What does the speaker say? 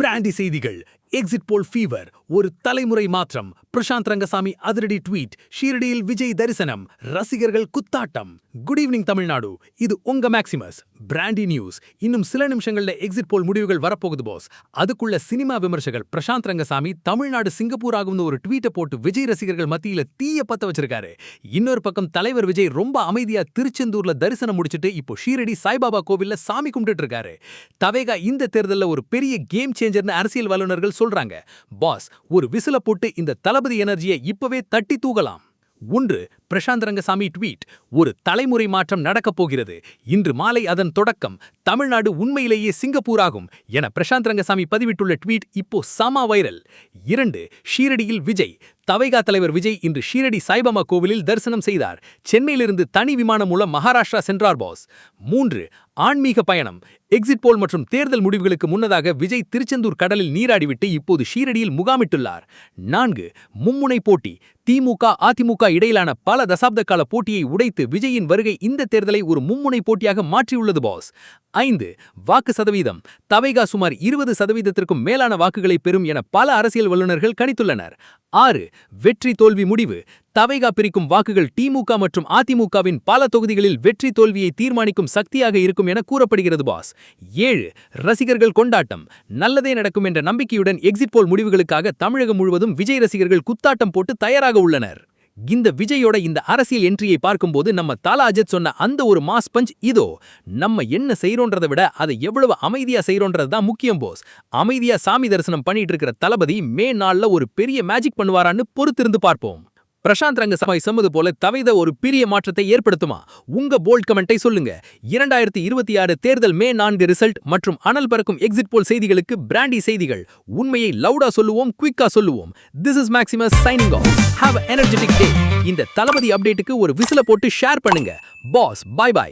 Brandy செய்திகள். Exit போல் fever, ஒரு தலைமுறை மாற்றம். பிரசாந்த் ரங்கசாமி அதிரடி ட்வீட். ஷீரடியில் விஜய் தரிசனம், ரசிகர்கள் குத்தாட்டம். குட் ஈவினிங் தமிழ்நாடு, இது உங்க மேக்சிமஸ். Brandy news. இன்னும் சில நிமிஷங்கள்ல எக்ஸிட் போல் முடிவுகள் வரப்போகுது பாஸ். அதுக்குள்ள சினிமா விமர்சகர் பிரசாந்த் ரங்கசாமி தமிழ்நாடு சிங்கப்பூர் ஆகும் ஒரு ட்வீட்டை போட்டு விஜய் ரசிகர்கள் மத்தியில தீய பத்த வச்சிருக்காரு. இன்னொரு பக்கம் தலைவர் விஜய் ரொம்ப அமைதியா திருச்செந்தூர்ல தரிசனம் முடிச்சிட்டு இப்போ ஷீரடி சாய்பாபா கோவில்ல சாமி கும்பிட்டு இருக்காரு. தவேகா இந்த தேர்தல்ல ஒரு பெரிய கேம் சேஞ்சர்னு அரசியல் வல்லுநர்கள் சொல்றாங்க. பாஸ், ஒரு விசில போட்டு இந்த தளபதி எனர்ஜியை இப்பவே தட்டி தூகலாம். 1. பிரசாந்த் ரங்கசாமி ட்வீட். ஒரு தலைமுறை மாற்றம் நடக்கப் போகிறது. இன்று மாலை அதன் தொடக்கம். தமிழ்நாடு உண்மையிலேயே சிங்கப்பூர் ஆகும் என பிரசாந்த் ரங்கசாமி பதிவிட்டுள்ள ட்வீட் இப்போ சம வைரல். 2. ஷீரடியில் விஜய். தவைகா தலைவர் விஜய் இன்று ஷீரடி சாய்பாபா கோவிலில் தரிசனம் செய்தார். சென்னையிலிருந்து தனி விமானம் மூலம் மகாராஷ்டிரா சென்றார் பாஸ். 3. ஆன்மீக பயணம். எக்ஸிட் போல் மற்றும் தேர்தல் முடிவுகளுக்கு முன்னதாக விஜய் திருச்செந்தூர் கடலில் நீராடிவிட்டு இப்போது ஷீரடியில் முகாமிட்டுள்ளார். 4. மும்முனை போட்டி. திமுக அதிமுக இடையிலான பல தசாப்த கால போட்டியை உடைத்து விஜயின் வருகை இந்த தேர்தலை ஒரு மும்முனை போட்டியாக மாற்றியுள்ளது பாஸ். 5. வாக்கு சதவீதம். தவைகா சுமார் 20%த்திற்கும் மேலான வாக்குகளை பெறும் என பல அரசியல் வல்லுநர்கள் கணித்துள்ளனர். 6. வெற்றி தோல்வி முடிவு. தவைகா பிரிக்கும் வாக்குகள் திமுக மற்றும் அதிமுகவின் பல தொகுதிகளில் வெற்றி தோல்வியை தீர்மானிக்கும் சக்தியாக இருக்கும் என கூறப்படுகிறது பாஸ். 7. ரசிகர்கள் கொண்டாட்டம். நல்லதே நடக்கும் என்ற நம்பிக்கையுடன் எக்ஸிட் போல் முடிவுகளுக்காக தமிழகம் முழுவதும் விஜய் ரசிகர்கள் குத்தாட்டம் போட்டு தயாராக உள்ளனர். இந்த விஜயோட இந்த அரசியல் என்ட்ரியை பார்க்கும்போது நம்ம தல அஜித் சொன்ன அந்த ஒரு மாஸ் பஞ்ச் இதோ. நம்ம என்ன செய்றோன்றதை விட அதை எவ்வளவு அமைதியா செய்றோன்றது தான் முக்கியம் போஸ். அமைதியா சாமி தரிசனம் பண்ணிட்டு இருக்கிற தளபதி மே நாள்ல ஒரு பெரிய மேஜிக் பண்ணுவாரான்னு பொறுத்திருந்து பார்ப்போம். பிரசாந்த் ரங்கசாமி சொன்னது போல தவைத ஒரு பெரிய மாற்றத்தை ஏற்படுத்துமா? உங்க போல்ட் கமெண்டை சொல்லுங்க. 2026 தேர்தல் மே 4 ரிசல்ட் மற்றும் அனல் பறக்கும் எக்ஸிட் போல் செய்திகளுக்கு பிராண்டி செய்திகள். உண்மையை லவுடா சொல்லுவோம், குயிக்கா சொல்லுவோம். This is Maximus signing off. Have an energetic day. இந்த தளபதி அப்டேட்டுக்கு ஒரு விசில போட்டு ஷேர் பண்ணுங்க. Boss, bye by.